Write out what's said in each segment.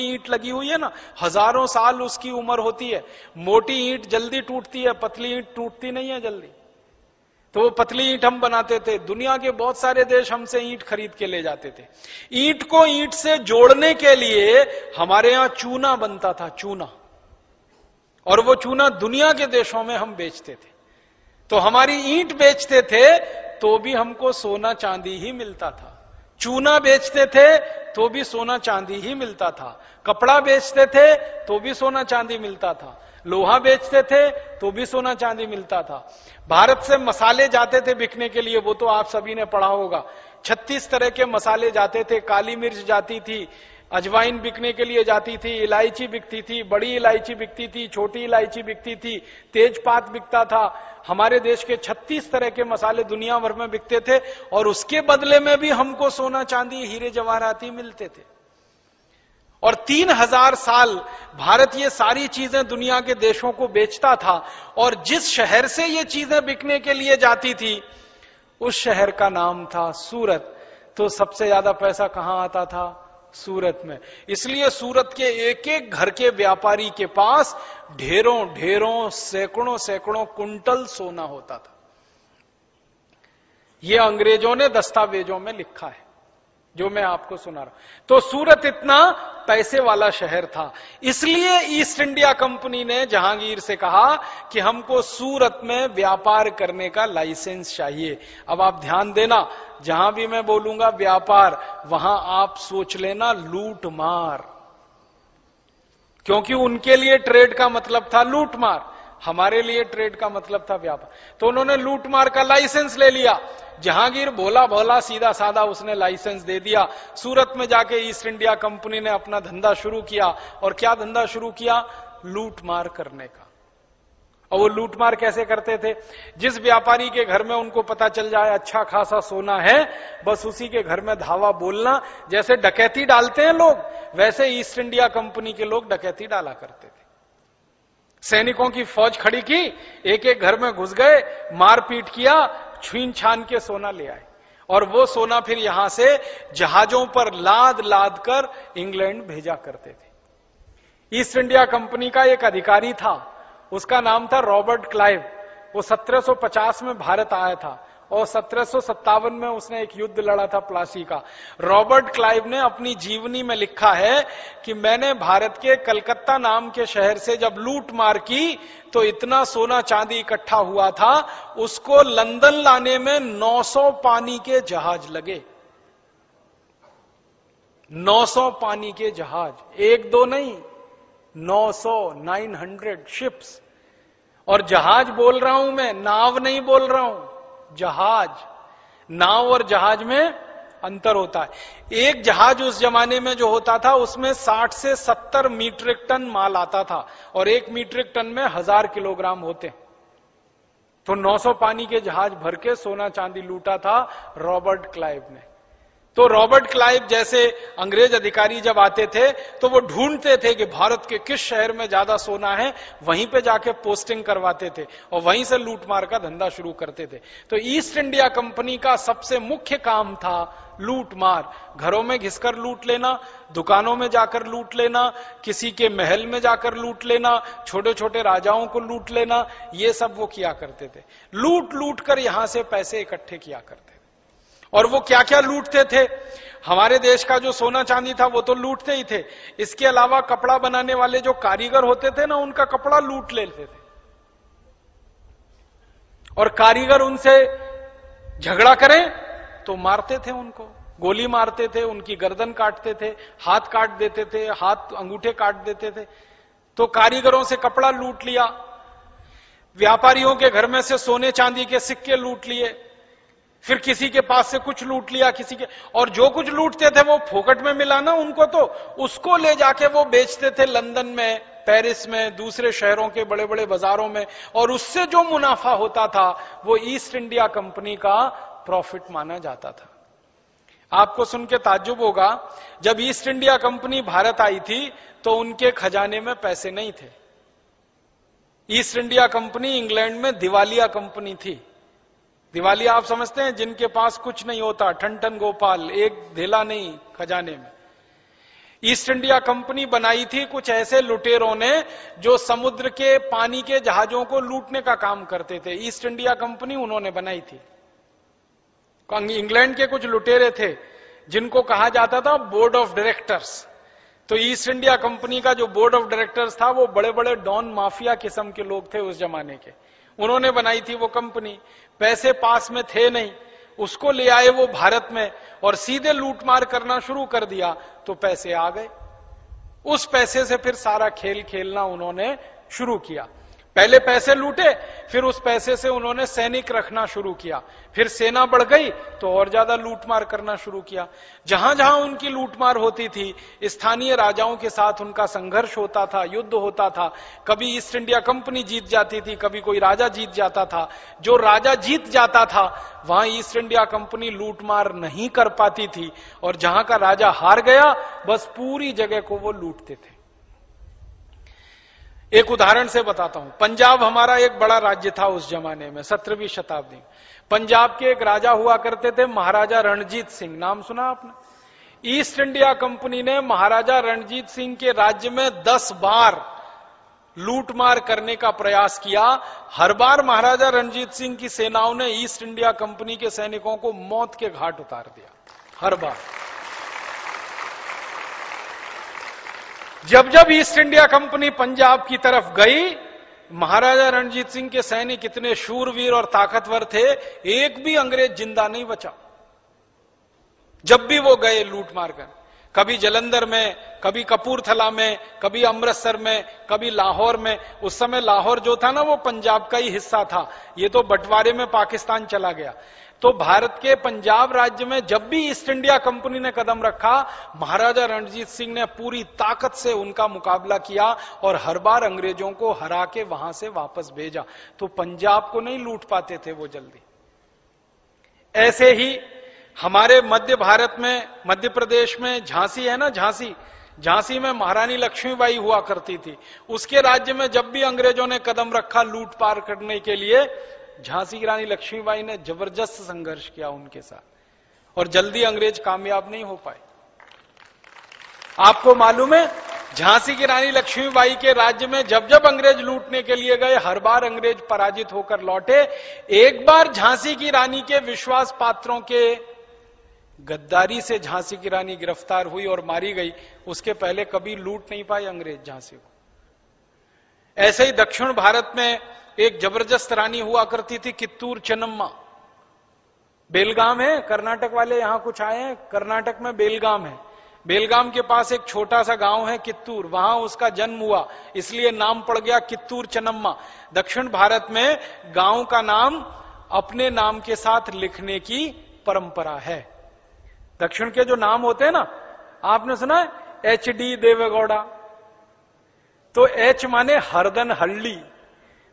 ईंट लगी हुई है ना, हजारों साल उसकी उम्र होती है। मोटी ईंट जल्दी टूटती है, पतली ईंट टूटती नहीं है जल्दी। तो वो पतली ईंट हम बनाते थे। दुनिया के बहुत सारे देश हमसे ईंट खरीद के ले जाते थे। ईंट को ईंट से जोड़ने के लिए हमारे यहां चूना बनता था, चूना, और वो चूना दुनिया के देशों में हम बेचते थे। तो हमारी ईंट बेचते थे तो भी हमको सोना चांदी ही मिलता था, चूना बेचते थे तो भी सोना चांदी ही मिलता था, कपड़ा बेचते थे तो भी सोना चांदी मिलता था, लोहा बेचते थे तो भी सोना चांदी मिलता था। भारत से मसाले जाते थे बिकने के लिए, वो तो आप सभी ने पढ़ा होगा। 36 तरह के मसाले जाते थे, काली मिर्च जाती थी, अजवाइन बिकने के लिए जाती थी, इलायची बिकती थी, बड़ी इलायची बिकती थी, छोटी इलायची बिकती थी, तेजपात बिकता था। हमारे देश के 36 तरह के मसाले दुनिया भर में बिकते थे, और उसके बदले में भी हमको सोना चांदी हीरे जवाहराती मिलते थे। और 3000 साल भारत ये सारी चीजें दुनिया के देशों को बेचता था, और जिस शहर से ये चीजें बिकने के लिए जाती थी उस शहर का नाम था सूरत। तो सबसे ज्यादा पैसा कहां आता था? सूरत में। इसलिए सूरत के एक एक घर के व्यापारी के पास ढेरों ढेरों, सैकड़ों सैकड़ों कुंटल सोना होता था। यह अंग्रेजों ने दस्तावेजों में लिखा है, जो मैं आपको सुना रहा हूं। तो सूरत इतना पैसे वाला शहर था। इसलिए ईस्ट इंडिया कंपनी ने जहांगीर से कहा कि हमको सूरत में व्यापार करने का लाइसेंस चाहिए। अब आप ध्यान देना, जहां भी मैं बोलूंगा व्यापार, वहां आप सोच लेना लूट मार, क्योंकि उनके लिए ट्रेड का मतलब था लूट मार, हमारे लिए ट्रेड का मतलब था व्यापार। तो उन्होंने लूट मार का लाइसेंस ले लिया। जहांगीर भोला भोला सीधा साधा उसने लाइसेंस दे दिया। सूरत में जाके ईस्ट इंडिया कंपनी ने अपना धंधा शुरू किया। और क्या धंधा शुरू किया? लूट मार करने का। और वो लूट मार कैसे करते थे? जिस व्यापारी के घर में उनको पता चल जाए अच्छा खासा सोना है, बस उसी के घर में धावा बोलना। जैसे डकैती डालते हैं लोग, वैसे ईस्ट इंडिया कंपनी के लोग डकैती डाला करते थे। सैनिकों की फौज खड़ी की, एक एक घर में घुस गए, मारपीट किया, छीन छान के सोना ले आए, और वो सोना फिर यहां से जहाजों पर लाद लाद कर इंग्लैंड भेजा करते थे। ईस्ट इंडिया कंपनी का एक अधिकारी था, उसका नाम था रॉबर्ट क्लाइव। वो 1750 में भारत आया था, और 1757 में उसने एक युद्ध लड़ा था प्लासी का। रॉबर्ट क्लाइव ने अपनी जीवनी में लिखा है कि मैंने भारत के कलकत्ता नाम के शहर से जब लूट मार की तो इतना सोना चांदी इकट्ठा हुआ था, उसको लंदन लाने में 900 पानी के जहाज लगे। 900 पानी के जहाज, एक दो नहीं, 900 शिप्स। और जहाज बोल रहा हूं मैं, नाव नहीं बोल रहा हूं, जहाज। नाव और जहाज में अंतर होता है। एक जहाज उस जमाने में जो होता था उसमें 60 से 70 मीट्रिक टन माल आता था, और 1 मीट्रिक टन में 1000 किलोग्राम होते। तो 900 पानी के जहाज भर के सोना चांदी लूटा था रॉबर्ट क्लाइव ने। तो रॉबर्ट क्लाइव जैसे अंग्रेज अधिकारी जब आते थे तो वो ढूंढते थे कि भारत के किस शहर में ज्यादा सोना है, वहीं पे जाके पोस्टिंग करवाते थे और वहीं से लूटमार का धंधा शुरू करते थे। तो ईस्ट इंडिया कंपनी का सबसे मुख्य काम था लूटमार। घरों में घिसकर लूट लेना, दुकानों में जाकर लूट लेना, किसी के महल में जाकर लूट लेना, छोटे छोटे राजाओं को लूट लेना, ये सब वो किया करते थे। लूट लूट कर यहां से पैसे इकट्ठे किया करते थे। और वो क्या क्या लूटते थे? हमारे देश का जो सोना चांदी था वो तो लूटते ही थे, इसके अलावा कपड़ा बनाने वाले जो कारीगर होते थे ना, उनका कपड़ा लूट लेते थे। और कारीगर उनसे झगड़ा करें तो मारते थे, उनको गोली मारते थे, उनकी गर्दन काटते थे, हाथ काट देते थे, हाथ अंगूठे काट देते थे। तो कारीगरों से कपड़ा लूट लिया, व्यापारियों के घर में से सोने चांदी के सिक्के लूट लिए, फिर किसी के पास से कुछ लूट लिया, किसी के, और जो कुछ लूटते थे वो फोकट में मिला ना उनको, तो उसको ले जाके वो बेचते थे लंदन में, पेरिस में, दूसरे शहरों के बड़े बड़े बाजारों में। और उससे जो मुनाफा होता था वो ईस्ट इंडिया कंपनी का प्रॉफिट माना जाता था। आपको सुन के ताज्जुब होगा, जब ईस्ट इंडिया कंपनी भारत आई थी तो उनके खजाने में पैसे नहीं थे। ईस्ट इंडिया कंपनी इंग्लैंड में दिवालिया कंपनी थी। दिवालिया आप समझते हैं, जिनके पास कुछ नहीं होता, ठन ठन गोपाल, एक धेला नहीं खजाने में। ईस्ट इंडिया कंपनी बनाई थी कुछ ऐसे लुटेरों ने जो समुद्र के पानी के जहाजों को लूटने का काम करते थे। ईस्ट इंडिया कंपनी उन्होंने बनाई थी। इंग्लैंड के कुछ लुटेरे थे जिनको कहा जाता था बोर्ड ऑफ डायरेक्टर्स। तो ईस्ट इंडिया कंपनी का जो बोर्ड ऑफ डायरेक्टर्स था वो बड़े बड़े डॉन माफिया किस्म के लोग थे उस जमाने के। उन्होंने बनाई थी वो कंपनी। पैसे पास में थे नहीं, उसको ले आए वो भारत में और सीधे लूटमार करना शुरू कर दिया, तो पैसे आ गए। उस पैसे से फिर सारा खेल खेलना उन्होंने शुरू किया। पहले पैसे लूटे, फिर उस पैसे से उन्होंने सैनिक रखना शुरू किया, फिर सेना बढ़ गई तो और ज्यादा लूटमार करना शुरू किया। जहां जहां उनकी लूटमार होती थी, स्थानीय राजाओं के साथ उनका संघर्ष होता था, युद्ध होता था। कभी ईस्ट इंडिया कंपनी जीत जाती थी, कभी कोई राजा जीत जाता था। जो राजा जीत जाता था वहां ईस्ट इंडिया कंपनी लूटमार नहीं कर पाती थी, और जहां का राजा हार गया बस पूरी जगह को वो लूटते थे। एक उदाहरण से बताता हूं। पंजाब हमारा एक बड़ा राज्य था उस जमाने में, 17वीं शताब्दी। पंजाब के एक राजा हुआ करते थे महाराजा रणजीत सिंह, नाम सुना आपने? ईस्ट इंडिया कंपनी ने महाराजा रणजीत सिंह के राज्य में 10 बार लूटमार करने का प्रयास किया। हर बार महाराजा रणजीत सिंह की सेनाओं ने ईस्ट इंडिया कंपनी के सैनिकों को मौत के घाट उतार दिया, हर बार। जब जब ईस्ट इंडिया कंपनी पंजाब की तरफ गई, महाराजा रणजीत सिंह के सैनिक इतने शूरवीर और ताकतवर थे, एक भी अंग्रेज जिंदा नहीं बचा। जब भी वो गए लूट मार कर, कभी जलंधर में, कभी कपूरथला में, कभी अमृतसर में, कभी लाहौर में। उस समय लाहौर जो था ना वो पंजाब का ही हिस्सा था, ये तो बंटवारे में पाकिस्तान चला गया। तो भारत के पंजाब राज्य में जब भी ईस्ट इंडिया कंपनी ने कदम रखा, महाराजा रणजीत सिंह ने पूरी ताकत से उनका मुकाबला किया और हर बार अंग्रेजों को हरा के वहां से वापस भेजा। तो पंजाब को नहीं लूट पाते थे वो जल्दी। ऐसे ही हमारे मध्य भारत में, मध्य प्रदेश में झांसी है ना, झांसी में महारानी लक्ष्मीबाई हुआ करती थी। उसके राज्य में जब भी अंग्रेजों ने कदम रखा लूट पार करने के लिए, झांसी की रानी लक्ष्मीबाई ने जबरदस्त संघर्ष किया उनके साथ, और जल्दी अंग्रेज कामयाब नहीं हो पाए। आपको मालूम है, झांसी की रानी लक्ष्मीबाई के राज्य में जब जब अंग्रेज लूटने के लिए गए, हर बार अंग्रेज पराजित होकर लौटे। एक बार झांसी की रानी के विश्वास पात्रों के गद्दारी से झांसी की रानी गिरफ्तार हुई और मारी गई। उसके पहले कभी लूट नहीं पाए अंग्रेज झांसी को। ऐसे ही दक्षिण भारत में एक जबरदस्त रानी हुआ करती थी, कित्तूर चेन्नम्मा। बेलगाम है, कर्नाटक वाले यहां कुछ आए हैं, कर्नाटक में बेलगाम है। बेलगाम के पास एक छोटा सा गांव है कित्तूर, वहां उसका जन्म हुआ, इसलिए नाम पड़ गया कित्तूर चेन्नम्मा। दक्षिण भारत में गांव का नाम अपने नाम के साथ लिखने की परंपरा है। दक्षिण के जो नाम होते हैं ना, आपने सुना है HD देवेगौड़ा, तो H माने हरदन हल्ली,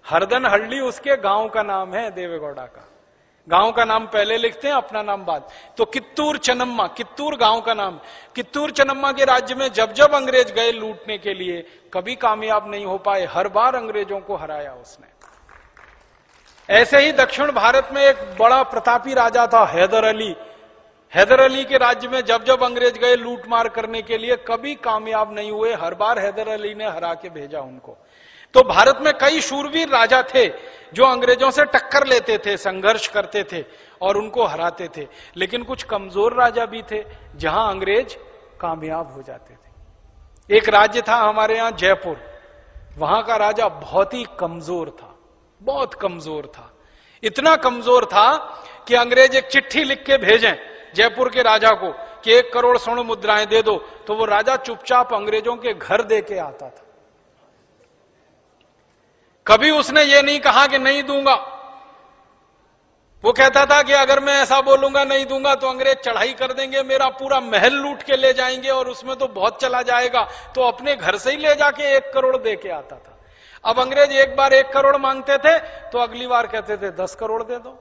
हरदन हल्ली उसके गांव का नाम है, देवेगौड़ा का। गांव का नाम पहले लिखते हैं, अपना नाम बाद। तो कित्तूर चेन्नम्मा, कित्तूर गांव का नाम। कित्तूर चेन्नम्मा के राज्य में जब जब अंग्रेज गए लूटने के लिए, कभी कामयाब नहीं हो पाए, हर बार अंग्रेजों को हराया उसने। ऐसे ही दक्षिण भारत में एक बड़ा प्रतापी राजा था हैदर अली। हैदर अली के राज्य में जब जब अंग्रेज गए लूटमार करने के लिए, कभी कामयाब नहीं हुए, हर बार हैदर अली ने हरा के भेजा उनको। तो भारत में कई शूरवीर राजा थे जो अंग्रेजों से टक्कर लेते थे, संघर्ष करते थे और उनको हराते थे। लेकिन कुछ कमजोर राजा भी थे जहां अंग्रेज कामयाब हो जाते थे। एक राज्य था हमारे यहां जयपुर, वहां का राजा बहुत ही कमजोर था, बहुत कमजोर था। इतना कमजोर था कि अंग्रेज एक चिट्ठी लिख के भेजें जयपुर के राजा को कि 1 करोड़ स्वर्ण मुद्राएं दे दो, तो वो राजा चुपचाप अंग्रेजों के घर दे के आता था। कभी उसने ये नहीं कहा कि नहीं दूंगा। वो कहता था कि अगर मैं ऐसा बोलूंगा नहीं दूंगा तो अंग्रेज चढ़ाई कर देंगे, मेरा पूरा महल लूट के ले जाएंगे और उसमें तो बहुत चला जाएगा, तो अपने घर से ही ले जाके 1 करोड़ दे के आता था। अब अंग्रेज एक बार 1 करोड़ मांगते थे तो अगली बार कहते थे 10 करोड़ दे दो,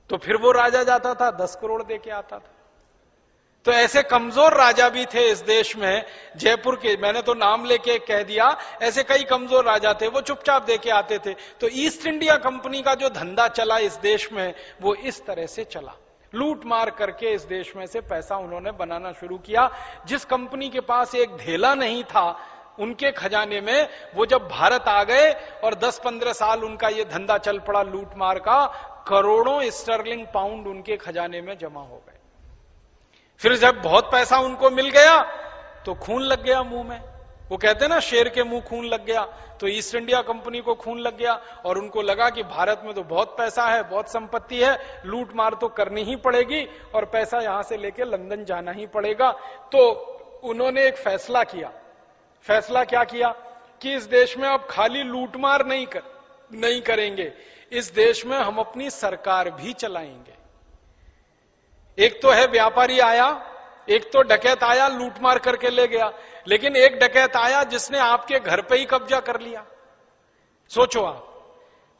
तो फिर वो राजा जाता था 10 करोड़ दे के आता था। तो ऐसे कमजोर राजा भी थे इस देश में। जयपुर के, मैंने तो नाम लेके कह दिया, ऐसे कई कमजोर राजा थे, वो चुपचाप दे के आते थे। तो ईस्ट इंडिया कंपनी का जो धंधा चला इस देश में, वो इस तरह से चला। लूट मार करके इस देश में से पैसा उन्होंने बनाना शुरू किया। जिस कंपनी के पास एक ढेला नहीं था उनके खजाने में, वो जब भारत आ गए और 10-15 साल उनका ये धंधा चल पड़ा लूट मार का, करोड़ों स्टर्लिंग पाउंड उनके खजाने में जमा हो गए। फिर जब बहुत पैसा उनको मिल गया तो खून लग गया मुंह में। वो कहते हैं ना, शेर के मुंह खून लग गया, तो ईस्ट इंडिया कंपनी को खून लग गया और उनको लगा कि भारत में तो बहुत पैसा है, बहुत संपत्ति है, लूट मार तो करनी ही पड़ेगी और पैसा यहां से लेके लंदन जाना ही पड़ेगा। तो उन्होंने एक फैसला किया। फैसला क्या किया कि इस देश में अब खाली लूटमार नहीं करेंगे, इस देश में हम अपनी सरकार भी चलाएंगे। एक तो है व्यापारी आया, एक तो डकैत आया लूटमार करके ले गया, लेकिन एक डकैत आया जिसने आपके घर पे ही कब्जा कर लिया। सोचो आप,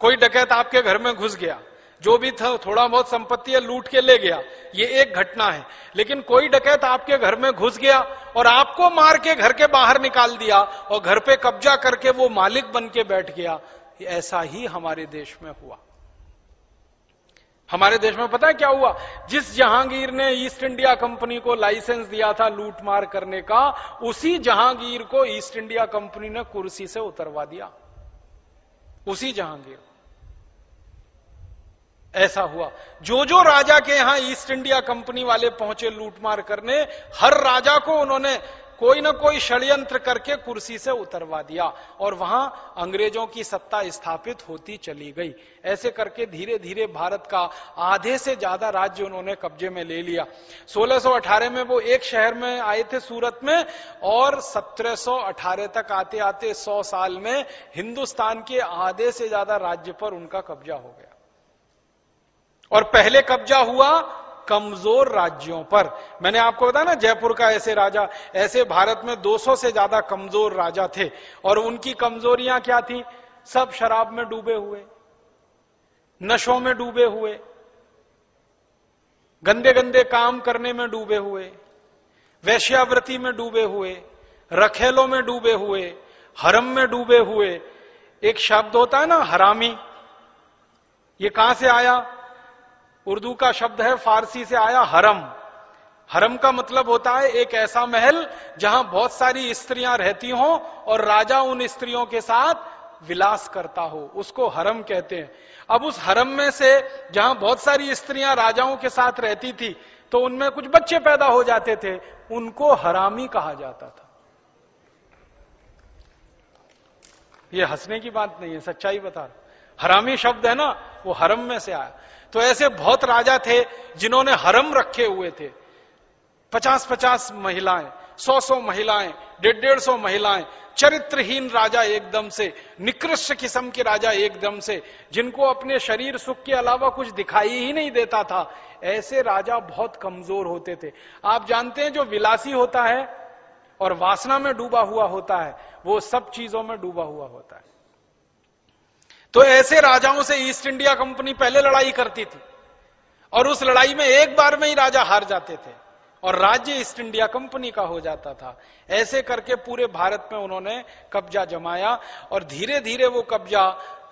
कोई डकैत आपके घर में घुस गया, जो भी था थोड़ा बहुत संपत्ति है लूट के ले गया, ये एक घटना है। लेकिन कोई डकैत आपके घर में घुस गया और आपको मार के घर के बाहर निकाल दिया और घर पे कब्जा करके वो मालिक बन के बैठ गया। ऐसा ही हमारे देश में हुआ। हमारे देश में पता है क्या हुआ? जिस जहांगीर ने ईस्ट इंडिया कंपनी को लाइसेंस दिया था लूटमार करने का, उसी जहांगीर को ईस्ट इंडिया कंपनी ने कुर्सी से उतरवा दिया। उसी जहांगीर। ऐसा हुआ। जो राजा के यहां ईस्ट इंडिया कंपनी वाले पहुंचे लूटमार करने, हर राजा को उन्होंने कोई ना कोई षड्यंत्र करके कुर्सी से उतरवा दिया और वहां अंग्रेजों की सत्ता स्थापित होती चली गई। ऐसे करके धीरे धीरे भारत का आधे से ज्यादा राज्य उन्होंने कब्जे में ले लिया। 1618 में वो एक शहर में आए थे, सूरत में, और 1718 तक आते आते 100 साल में हिंदुस्तान के आधे से ज्यादा राज्य पर उनका कब्जा हो गया। और पहले कब्जा हुआ कमजोर राज्यों पर। मैंने आपको बताया ना, जयपुर का ऐसे राजा, ऐसे भारत में 200 से ज्यादा कमजोर राजा थे और उनकी कमजोरियां क्या थी? सब शराब में डूबे हुए, नशों में डूबे हुए, गंदे गंदे काम करने में डूबे हुए, वैश्यावृत्ति में डूबे हुए, रखेलों में डूबे हुए, हरम में डूबे हुए। एक शब्द होता है ना हरामी, ये कहां से आया? उर्दू का शब्द है, फारसी से आया हरम। हरम का मतलब होता है एक ऐसा महल जहां बहुत सारी स्त्रियां रहती हों और राजा उन स्त्रियों के साथ विलास करता हो, उसको हरम कहते हैं। अब उस हरम में से जहां बहुत सारी स्त्रियां राजाओं के साथ रहती थी तो उनमें कुछ बच्चे पैदा हो जाते थे, उनको हरामी कहा जाता था। ये हंसने की बात नहीं है, सच्चाई बता रहा। हरामी शब्द है ना, वो हरम में से आया। तो ऐसे बहुत राजा थे जिन्होंने हरम रखे हुए थे। 50-50 महिलाएं, 100-100 महिलाएं, 150-150 महिलाएं, चरित्रहीन राजा एकदम से, निकृष्ट किस्म के राजा एकदम से, जिनको अपने शरीर सुख के अलावा कुछ दिखाई ही नहीं देता था। ऐसे राजा बहुत कमजोर होते थे। आप जानते हैं, जो विलासी होता है और वासना में डूबा हुआ होता है, वो सब चीजों में डूबा हुआ होता है। तो ऐसे राजाओं से ईस्ट इंडिया कंपनी पहले लड़ाई करती थी और उस लड़ाई में एक बार में ही राजा हार जाते थे और राज्य ईस्ट इंडिया कंपनी का हो जाता था। ऐसे करके पूरे भारत में उन्होंने कब्जा जमाया और धीरे धीरे वो कब्जा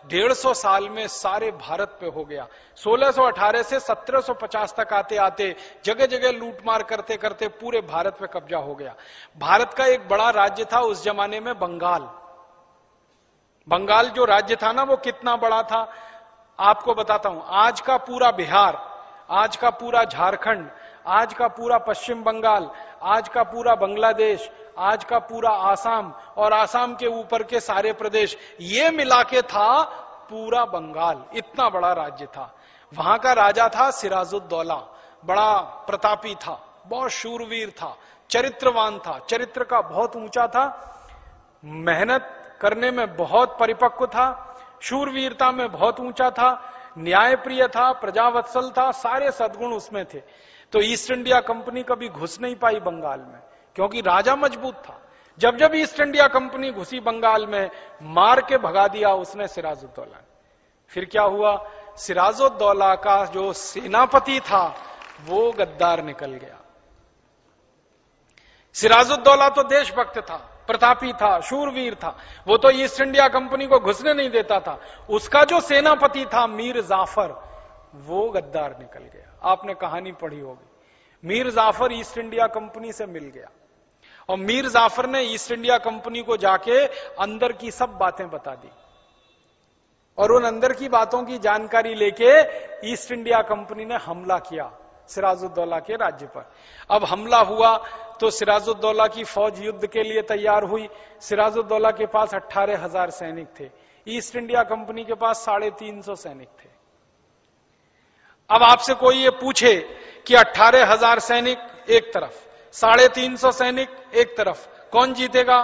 150 साल में सारे भारत पे हो गया। 1618 से 1750 तक आते आते जगह जगह लूटमार करते करते पूरे भारत पे कब्जा हो गया। भारत का एक बड़ा राज्य था उस जमाने में, बंगाल। बंगाल जो राज्य था ना, वो कितना बड़ा था आपको बताता हूं। आज का पूरा बिहार, आज का पूरा झारखंड, आज का पूरा पश्चिम बंगाल, आज का पूरा बांग्लादेश, आज का पूरा आसाम और आसाम के ऊपर के सारे प्रदेश, ये मिला के था पूरा बंगाल। इतना बड़ा राज्य था। वहां का राजा था सिराजुद्दौला, बड़ा प्रतापी था, बहुत शूरवीर था, चरित्रवान था, चरित्र का बहुत ऊंचा था, मेहनत करने में बहुत परिपक्व था, शूरवीरता में बहुत ऊंचा था, न्यायप्रिय था, प्रजावत्सल था, सारे सद्गुण उसमें थे। तो ईस्ट इंडिया कंपनी कभी घुस नहीं पाई बंगाल में, क्योंकि राजा मजबूत था। जब जब ईस्ट इंडिया कंपनी घुसी बंगाल में, मार के भगा दिया उसने सिराजुद्दौला ने। फिर क्या हुआ? सिराजुद्दौला का जो सेनापति था वो गद्दार निकल गया। सिराजुद्दौला तो देशभक्त था, प्रतापी था, शूरवीर था, वो तो ईस्ट इंडिया कंपनी को घुसने नहीं देता था। उसका जो सेनापति था मीर जाफर, वो गद्दार निकल गया। आपने कहानी पढ़ी होगी, Mir Jafar East India Company से मिल गया और मीर जाफर ने ईस्ट इंडिया कंपनी को जाके अंदर की सब बातें बता दी और उन अंदर की बातों की जानकारी लेके ईस्ट इंडिया कंपनी ने हमला किया सिराजुद्दौला के राज्य पर। अब हमला हुआ तो सिराजुद्दौला की फौज युद्ध के लिए तैयार हुई। सिराजुद्दौला के पास 18,000 सैनिक थे, ईस्ट इंडिया कंपनी के पास 350 सैनिक थे। अब आपसे कोई ये पूछे कि 18,000 सैनिक एक तरफ, 350 सैनिक एक तरफ, कौन जीतेगा?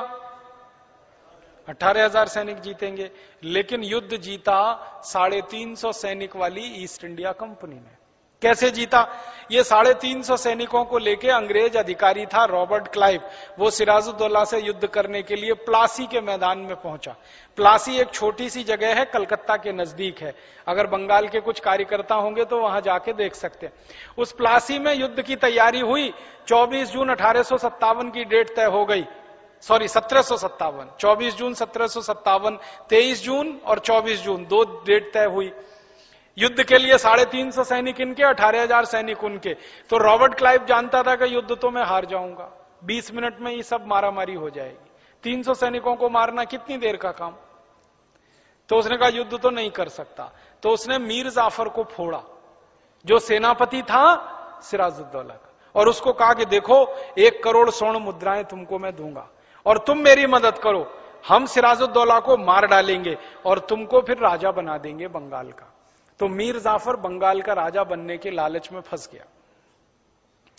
18,000 सैनिक जीतेंगे। लेकिन युद्ध जीता 350 सैनिक वाली ईस्ट इंडिया कंपनी ने। कैसे जीता? ये 350 सैनिकों को लेके अंग्रेज अधिकारी था रॉबर्ट क्लाइव, वो सिराजुद्दौला से युद्ध करने के लिए प्लासी के मैदान में पहुंचा। प्लासी एक छोटी सी जगह है, कलकत्ता के नजदीक है। अगर बंगाल के कुछ कार्यकर्ता होंगे तो वहां जाके देख सकते हैं। उस प्लासी में युद्ध की तैयारी हुई। 24 जून 1857 की डेट तय हो गई, 1757, 24 जून 1757, 23 जून और 24 जून 2 डेट तय हुई। युद्ध के लिए 350 सैनिक इनके, 18,000 सैनिक उनके। तो रॉबर्ट क्लाइव जानता था कि युद्ध तो मैं हार जाऊंगा, 20 मिनट में ही सब मारामारी हो जाएगी। 300 सैनिकों को मारना कितनी देर का काम? तो उसने कहा युद्ध तो नहीं कर सकता। तो उसने मीर जाफर को फोड़ा, जो सेनापति था सिराजुद्दौला का, और उसको कहा कि देखो 1 करोड़ स्वर्ण मुद्राएं तुमको मैं दूंगा और तुम मेरी मदद करो, हम सिराजुद्दौला को मार डालेंगे और तुमको फिर राजा बना देंगे बंगाल का। तो मीर जाफर बंगाल का राजा बनने के लालच में फंस गया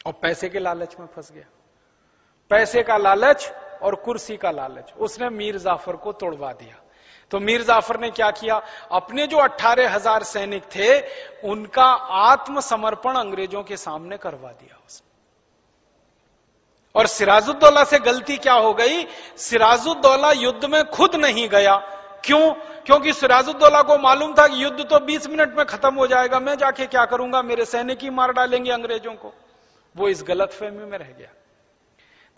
और पैसे के लालच में फंस गया। पैसे का लालच और कुर्सी का लालच, उसने मीर जाफर को तोड़वा दिया। तो मीर जाफर ने क्या किया? अपने जो 18,000 सैनिक थे उनका आत्मसमर्पण अंग्रेजों के सामने करवा दिया उसने। और सिराजुद्दौला से गलती क्या हो गई? सिराजुद्दौला युद्ध में खुद नहीं गया। क्यों? क्योंकि सिराजुद्दौला को मालूम था कि युद्ध तो 20 मिनट में खत्म हो जाएगा, मैं जाके क्या करूंगा, मेरे सैनिक ही मार डालेंगे अंग्रेजों को। वो इस गलतफहमी में रह गया।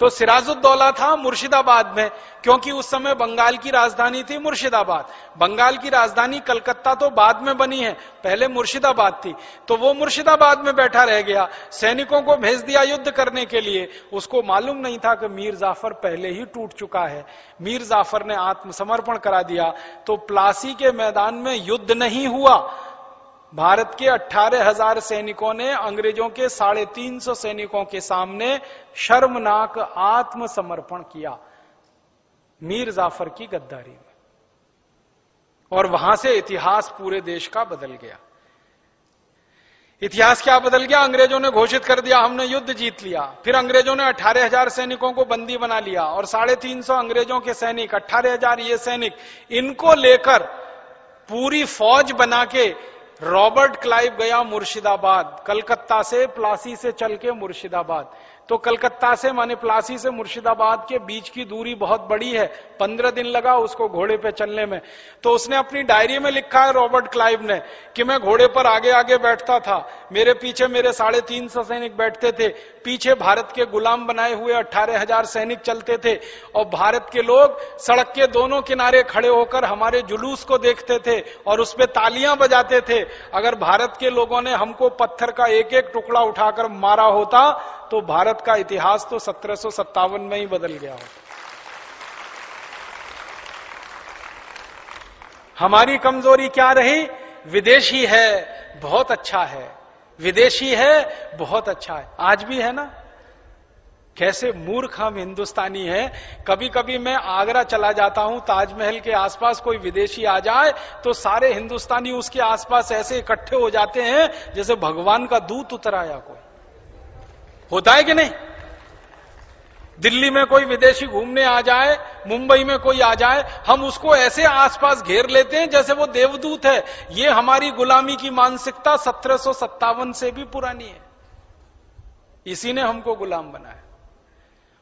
तो सिराजुद्दौला था मुर्शिदाबाद में, क्योंकि उस समय बंगाल की राजधानी थी मुर्शिदाबाद। बंगाल की राजधानी कलकत्ता तो बाद में बनी है, पहले मुर्शिदाबाद थी। तो वो मुर्शिदाबाद में बैठा रह गया, सैनिकों को भेज दिया युद्ध करने के लिए। उसको मालूम नहीं था कि मीर जाफर पहले ही टूट चुका है। मीर जाफर ने आत्मसमर्पण करा दिया। तो प्लासी के मैदान में युद्ध नहीं हुआ, भारत के 18,000 सैनिकों ने अंग्रेजों के 350 सैनिकों के सामने शर्मनाक आत्मसमर्पण किया मीर जाफर की गद्दारी में। और वहां से इतिहास पूरे देश का बदल गया। इतिहास क्या बदल गया? अंग्रेजों ने घोषित कर दिया हमने युद्ध जीत लिया। फिर अंग्रेजों ने 18,000 सैनिकों को बंदी बना लिया और 350 अंग्रेजों के सैनिक, 18,000 ये सैनिक, इनको लेकर पूरी फौज बना के रॉबर्ट क्लाइव गया मुर्शिदाबाद। कलकत्ता से, प्लासी से चल के मुर्शिदाबाद। तो कलकत्ता से माने प्लासी से मुर्शिदाबाद के बीच की दूरी बहुत बड़ी है, 15 दिन लगा उसको घोड़े पे चलने में। तो उसने अपनी डायरी में लिखा है रॉबर्ट क्लाइव ने कि मैं घोड़े पर आगे आगे बैठता था, मेरे पीछे मेरे 350 सैनिक बैठते थे, पीछे भारत के गुलाम बनाए हुए 18,000 सैनिक चलते थे और भारत के लोग सड़क के दोनों किनारे खड़े होकर हमारे जुलूस को देखते थे और उस पर तालियां बजाते थे। अगर भारत के लोगों ने हमको पत्थर का एक एक टुकड़ा उठाकर मारा होता तो भारत का इतिहास तो 1757 में ही बदल गया होता। हमारी कमजोरी क्या रही? विदेशी है बहुत अच्छा है, विदेशी है बहुत अच्छा है। आज भी है ना? कैसे मूर्ख हम हिंदुस्तानी हैं। कभी कभी मैं आगरा चला जाता हूं, ताजमहल के आसपास कोई विदेशी आ जाए तो सारे हिंदुस्तानी उसके आसपास ऐसे इकट्ठे हो जाते हैं जैसे भगवान का दूत उतर आया। कोई होता है कि नहीं? दिल्ली में कोई विदेशी घूमने आ जाए, मुंबई में कोई आ जाए, हम उसको ऐसे आसपास घेर लेते हैं जैसे वो देवदूत है। ये हमारी गुलामी की मानसिकता 1757 से भी पुरानी है। इसी ने हमको गुलाम बनाया।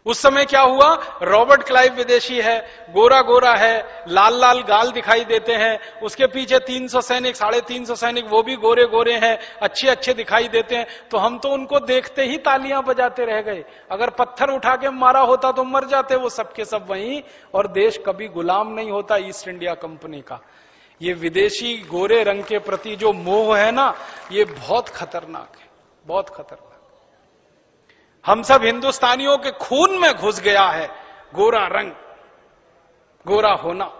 उस समय क्या हुआ? रॉबर्ट क्लाइव विदेशी है, गोरा गोरा है, लाल लाल गाल दिखाई देते हैं, उसके पीछे 300 सैनिक, 350 सैनिक, वो भी गोरे गोरे हैं, अच्छे अच्छे दिखाई देते हैं। तो हम तो उनको देखते ही तालियां बजाते रह गए। अगर पत्थर उठा के मारा होता तो मर जाते वो सबके सब वहीं, और देश कभी गुलाम नहीं होता ईस्ट इंडिया कंपनी का। ये विदेशी गोरे रंग के प्रति जो मोह है ना, ये बहुत खतरनाक है, बहुत खतरनाक। हम सब हिंदुस्तानियों के खून में घुस गया है गोरा रंग, गोरा होना।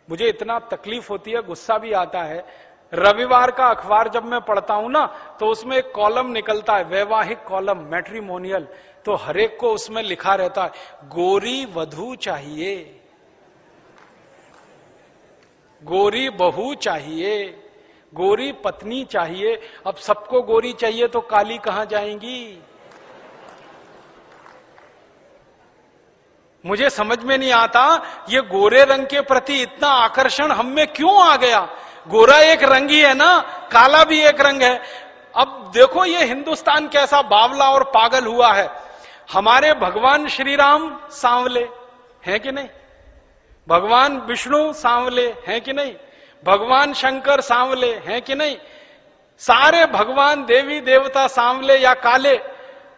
मुझे इतना तकलीफ होती है, गुस्सा भी आता है। रविवार का अखबार जब मैं पढ़ता हूं ना, तो उसमें एक कॉलम निकलता है, वैवाहिक कॉलम, मैट्रिमोनियल। तो हरेक को उसमें लिखा रहता है, गोरी वधू चाहिए, गोरी बहू चाहिए, गोरी पत्नी चाहिए। अब सबको गोरी चाहिए तो काली कहां जाएंगी? मुझे समझ में नहीं आता ये गोरे रंग के प्रति इतना आकर्षण हम में क्यों आ गया। गोरा एक रंग ही है ना, काला भी एक रंग है। अब देखो ये हिंदुस्तान कैसा बावला और पागल हुआ है। हमारे भगवान श्री राम सांवले हैं कि नहीं? भगवान विष्णु सांवले हैं कि नहीं? भगवान शंकर सांवले हैं कि नहीं? सारे भगवान देवी देवता सांवले या काले,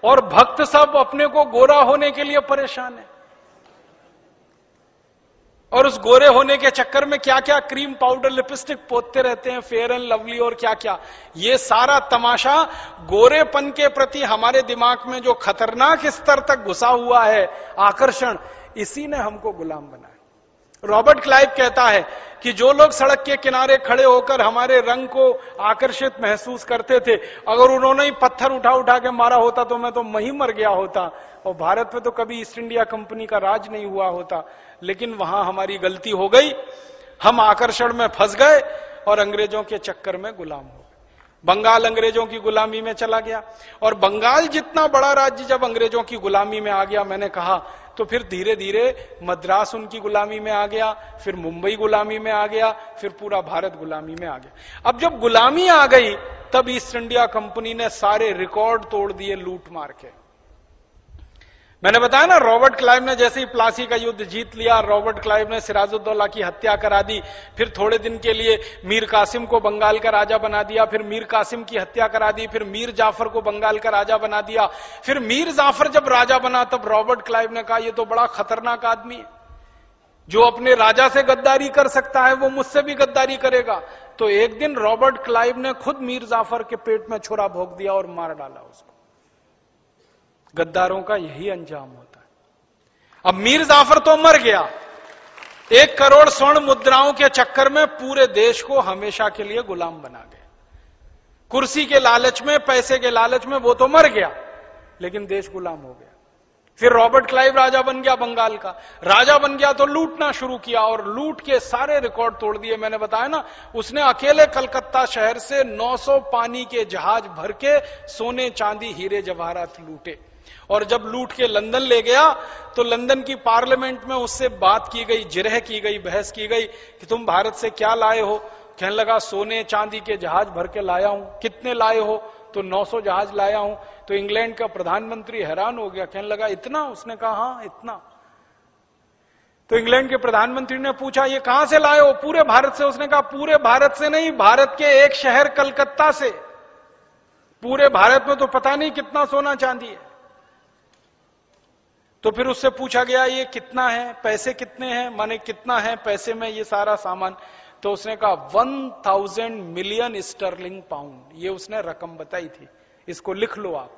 और भक्त सब अपने को गोरा होने के लिए परेशान है। और उस गोरे होने के चक्कर में क्या क्या क्रीम पाउडर लिपस्टिक पोतते रहते हैं, फेयर एंड लवली और क्या क्या। ये सारा तमाशा गोरेपन के प्रति हमारे दिमाग में जो खतरनाक स्तर तक घुसा हुआ है आकर्षण, इसी ने हमको गुलाम बनाया। रॉबर्ट क्लाइव कहता है कि जो लोग सड़क के किनारे खड़े होकर हमारे रंग को आकर्षित महसूस करते थे, अगर उन्होंने ही पत्थर उठा उठा के मारा होता तो मैं तो वहीं मर गया होता, और भारत में तो कभी ईस्ट इंडिया कंपनी का राज नहीं हुआ होता। लेकिन वहां हमारी गलती हो गई, हम आकर्षण में फंस गए और अंग्रेजों के चक्कर में गुलाम हो गए। बंगाल अंग्रेजों की गुलामी में चला गया, और बंगाल जितना बड़ा राज्य जब अंग्रेजों की गुलामी में आ गया, मैंने कहा, तो फिर धीरे धीरे मद्रास उनकी गुलामी में आ गया, फिर मुंबई गुलामी में आ गया, फिर पूरा भारत गुलामी में आ गया। अब जब गुलामी आ गई, तब ईस्ट इंडिया कंपनी ने सारे रिकॉर्ड तोड़ दिए लूट मार के। मैंने बताया ना, रॉबर्ट क्लाइव ने जैसे ही प्लासी का युद्ध जीत लिया, रॉबर्ट क्लाइव ने सिराजुद्दौला की हत्या करा दी, फिर थोड़े दिन के लिए मीर कासिम को बंगाल का राजा बना दिया, फिर मीर कासिम की हत्या करा दी, फिर मीर जाफर को बंगाल का राजा बना दिया। फिर मीर जाफर जब राजा बना, तब रॉबर्ट क्लाइव ने कहा, यह तो बड़ा खतरनाक आदमी है, जो अपने राजा से गद्दारी कर सकता है वो मुझसे भी गद्दारी करेगा। तो एक दिन रॉबर्ट क्लाइव ने खुद मीर जाफर के पेट में छुरा भोंक दिया और मार डाला उसको। गद्दारों का यही अंजाम होता है। अब मीर जाफर तो मर गया, 1 करोड़ स्वर्ण मुद्राओं के चक्कर में पूरे देश को हमेशा के लिए गुलाम बना गए। कुर्सी के लालच में, पैसे के लालच में वो तो मर गया, लेकिन देश गुलाम हो गया। फिर रॉबर्ट क्लाइव राजा बन गया, बंगाल का राजा बन गया, तो लूटना शुरू किया और लूट के सारे रिकॉर्ड तोड़ दिए। मैंने बताया ना, उसने अकेले कलकत्ता शहर से 900 पानी के जहाज भर के सोने चांदी हीरे जवाहरात लूटे। और जब लूट के लंदन ले गया, तो लंदन की पार्लियामेंट में उससे बात की गई, जिरह की गई, बहस की गई कि तुम भारत से क्या लाए हो। कहने लगा, सोने चांदी के जहाज भर के लाया हूं। कितने लाए हो? तो 900 जहाज लाया हूं। तो इंग्लैंड का प्रधानमंत्री हैरान हो गया, कहने लगा, इतना? उसने कहा, हां इतना। तो इंग्लैंड के प्रधानमंत्री ने पूछा, ये कहां से लाए हो? पूरे भारत से। उसने कहा, पूरे भारत से नहीं, भारत के एक शहर कलकत्ता से। पूरे भारत में तो पता नहीं कितना सोना चांदी है। तो फिर उससे पूछा गया, ये कितना है, पैसे कितने हैं, माने कितना है पैसे में ये सारा सामान। तो उसने कहा 1000 मिलियन स्टर्लिंग पाउंड। ये उसने रकम बताई थी, इसको लिख लो आप,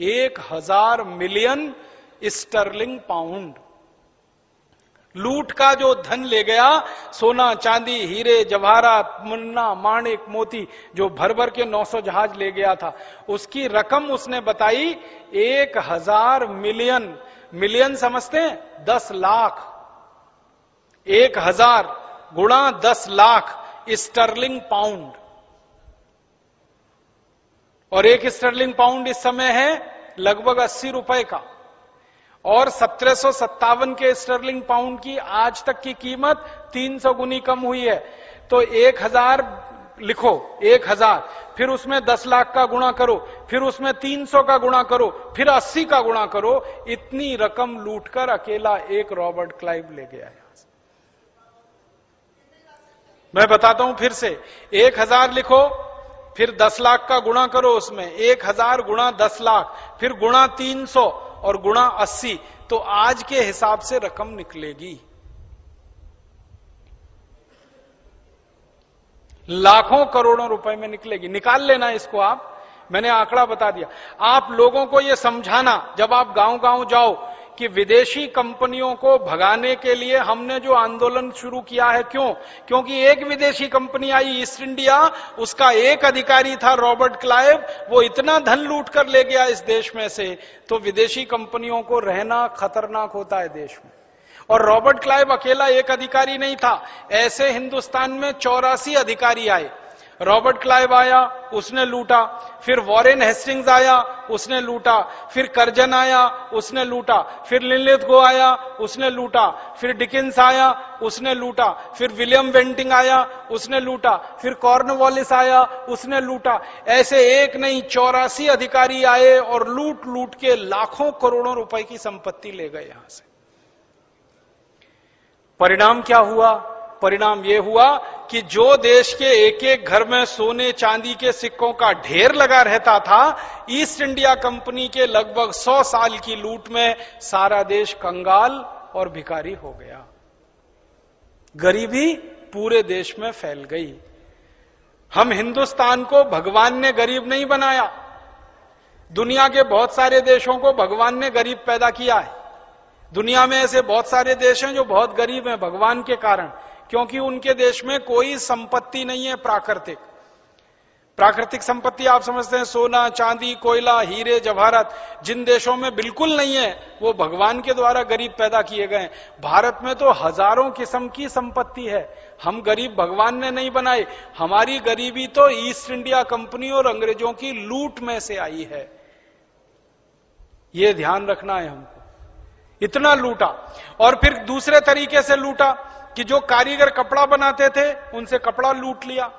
1000 मिलियन स्टर्लिंग पाउंड। लूट का जो धन ले गया, सोना चांदी हीरे जवाहरात मुन्ना माणिक मोती, जो भर भर के 900 जहाज ले गया था, उसकी रकम उसने बताई 1000 मिलियन। मिलियन समझते हैं? 10 लाख। 1000 गुणा 10 लाख स्टर्लिंग पाउंड। और 1 स्टर्लिंग पाउंड इस समय है लगभग 80 रुपए का। और 1757 के स्टर्लिंग पाउंड की आज तक की कीमत 300 गुनी कम हुई है। तो 1000 लिखो, 1000, फिर उसमें 10 लाख का गुणा करो, फिर उसमें 300 का गुणा करो, फिर 80 का गुणा करो। इतनी रकम लूटकर अकेला एक रॉबर्ट क्लाइव ले गया है। मैं बताता हूं फिर से, 1000 लिखो, फिर 10 लाख का गुणा करो, उसमें 1000 गुणा 10 लाख, फिर गुणा 300 और गुणा 80, तो आज के हिसाब से रकम निकलेगी। लाखों करोड़ों रुपए में निकलेगी। निकाल लेना इसको आप, मैंने आंकड़ा बता दिया। आप लोगों को यह समझाना जब आप गांव गांव जाओ कि विदेशी कंपनियों को भगाने के लिए हमने जो आंदोलन शुरू किया है, क्यों? क्योंकि एक विदेशी कंपनी आई ईस्ट इंडिया, उसका एक अधिकारी था रॉबर्ट क्लाइव, वो इतना धन लूट कर ले गया इस देश में से, तो विदेशी कंपनियों को रहना खतरनाक होता है देश में। और रॉबर्ट क्लाइव अकेला एक अधिकारी नहीं था, ऐसे हिंदुस्तान में 84 अधिकारी आए। रॉबर्ट क्लाइव आया, उसने लूटा, फिर वॉरेन हेस्टिंग्स आया, उसने लूटा, फिर कर्जन आया, उसने लूटा, फिर लिनलिथगो आया, उसने लूटा, फिर डिकिंस आया, उसने लूटा, फिर विलियम वेंटिंग आया, उसने लूटा, फिर कॉर्नवालिस आया, उसने लूटा। ऐसे एक नहीं 84 अधिकारी आए और लूट लूट के लाखों करोड़ों रुपए की संपत्ति ले गए यहां से। परिणाम क्या हुआ? परिणाम यह हुआ कि जो देश के एक एक घर में सोने चांदी के सिक्कों का ढेर लगा रहता था, ईस्ट इंडिया कंपनी के लगभग 100 साल की लूट में सारा देश कंगाल और भिखारी हो गया। गरीबी पूरे देश में फैल गई। हम हिंदुस्तान को भगवान ने गरीब नहीं बनाया, दुनिया के बहुत सारे देशों को भगवान ने गरीब पैदा किया है। दुनिया में ऐसे बहुत सारे देश हैं जो बहुत गरीब हैं भगवान के कारण, क्योंकि उनके देश में कोई संपत्ति नहीं है प्राकृतिक। प्राकृतिक संपत्ति आप समझते हैं सोना चांदी कोयला हीरे जवाहरात, जिन देशों में बिल्कुल नहीं है वो भगवान के द्वारा गरीब पैदा किए गए। भारत में तो हजारों किस्म की संपत्ति है, हम गरीब भगवान ने नहीं बनाए। हमारी गरीबी तो ईस्ट इंडिया कंपनी और अंग्रेजों की लूट में से आई है, ये ध्यान रखना है हमको। इतना लूटा, और फिर दूसरे तरीके से लूटा कि जो कारीगर कपड़ा बनाते थे उनसे कपड़ा लूट लिया,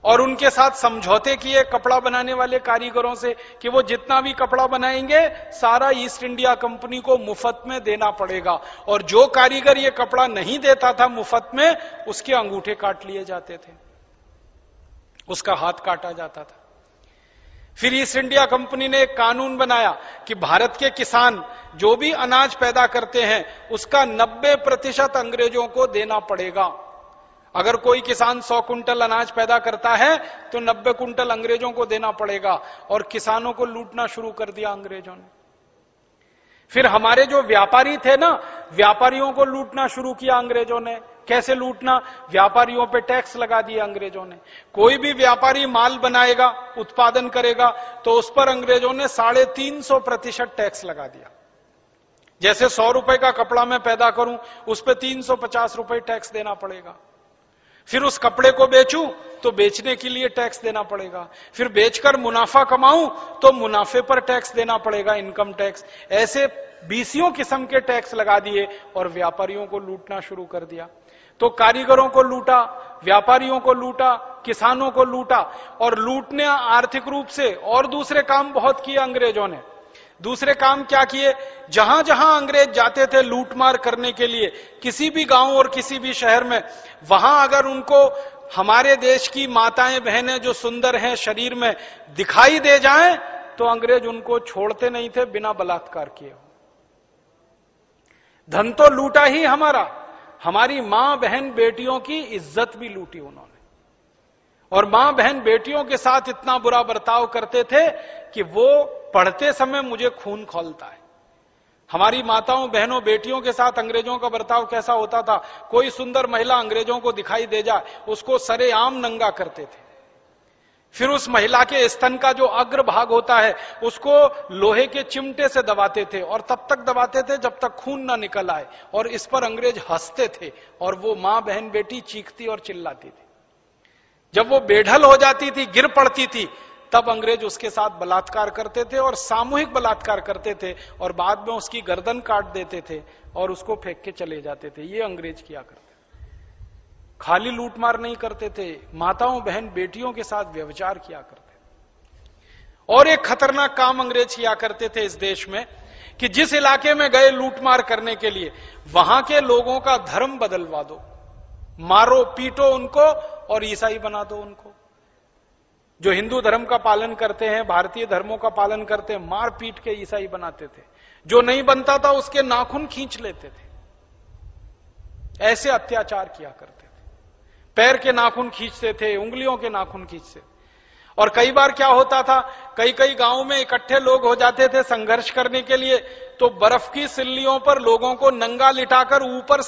और उनके साथ समझौते किए कपड़ा बनाने वाले कारीगरों से कि वो जितना भी कपड़ा बनाएंगे सारा ईस्ट इंडिया कंपनी को मुफ्त में देना पड़ेगा, और जो कारीगर ये कपड़ा नहीं देता था मुफ्त में, उसके अंगूठे काट लिए जाते थे, उसका हाथ काटा जाता था। फिर ईस्ट इंडिया कंपनी ने एक कानून बनाया कि भारत के किसान जो भी अनाज पैदा करते हैं उसका 90% अंग्रेजों को देना पड़ेगा। अगर कोई किसान 100 कुंटल अनाज पैदा करता है तो 90 कुंटल अंग्रेजों को देना पड़ेगा, और किसानों को लूटना शुरू कर दिया अंग्रेजों ने। फिर हमारे जो व्यापारी थे ना, व्यापारियों को लूटना शुरू किया अंग्रेजों ने। कैसे लूटना? व्यापारियों पे टैक्स लगा दिया अंग्रेजों ने। कोई भी व्यापारी माल बनाएगा उत्पादन करेगा तो उस पर अंग्रेजों ने 350% टैक्स लगा दिया। जैसे 100 रुपए का कपड़ा मैं पैदा करूं उस पर 350 रुपए टैक्स देना पड़ेगा। फिर उस कपड़े को बेचूं तो बेचने के लिए टैक्स देना पड़ेगा, फिर बेचकर मुनाफा कमाऊं तो मुनाफे पर टैक्स देना पड़ेगा, इनकम टैक्स। ऐसे 20 किस्म के टैक्स लगा दिए और व्यापारियों को लूटना शुरू कर दिया। तो कारीगरों को लूटा, व्यापारियों को लूटा, किसानों को लूटा, और लूटने आर्थिक रूप से और दूसरे काम बहुत किए अंग्रेजों ने। दूसरे काम क्या किए? जहां जहां अंग्रेज जाते थे लूटमार करने के लिए, किसी भी गांव और किसी भी शहर में, वहां अगर उनको हमारे देश की माताएं बहनें जो सुंदर हैं शरीर में दिखाई दे जाएं तो अंग्रेज उनको छोड़ते नहीं थे बिना बलात्कार किए। धन तो लूटा ही हमारा, हमारी मां बहन बेटियों की इज्जत भी लूटी उन्होंने, और मां बहन बेटियों के साथ इतना बुरा बर्ताव करते थे कि वो पढ़ते समय मुझे खून खौलता है। हमारी माताओं बहनों बेटियों के साथ अंग्रेजों का बर्ताव कैसा होता था? कोई सुंदर महिला अंग्रेजों को दिखाई दे जाए उसको सरेआम नंगा करते थे। फिर उस महिला के स्तन का जो अग्र भाग होता है उसको लोहे के चिमटे से दबाते थे, और तब तक दबाते थे जब तक खून ना निकल आए, और इस पर अंग्रेज हंसते थे और वो मां बहन बेटी चीखती और चिल्लाती थी। जब वो बेढल हो जाती थी, गिर पड़ती थी, तब अंग्रेज उसके साथ बलात्कार करते थे, और सामूहिक बलात्कार करते थे, और बाद में उसकी गर्दन काट देते थे और उसको फेंक के चले जाते थे। ये अंग्रेज किया करते। खाली लूटमार नहीं करते थे, माताओं बहन बेटियों के साथ व्यभिचार किया करते थे। और एक खतरनाक काम अंग्रेज किया करते थे इस देश में कि जिस इलाके में गए लूटमार करने के लिए, वहां के लोगों का धर्म बदलवा दो, मारो पीटो उनको और ईसाई बना दो उनको। जो हिंदू धर्म का पालन करते हैं, भारतीय धर्मों का पालन करते हैं, मार पीट के ईसाई बनाते थे। जो नहीं बनता था उसके नाखून खींच लेते थे। ऐसे अत्याचार किया करते थे। पैर के नाखून खींचते थे, उंगलियों के नाखून खींचते। और कई बार क्या होता था, कई कई गांवों में इकट्ठे लोग हो जाते थे संघर्ष करने के लिए, तो बर्फ की सिल्लियों पर लोगों को नंगा लिटाकर ऊपर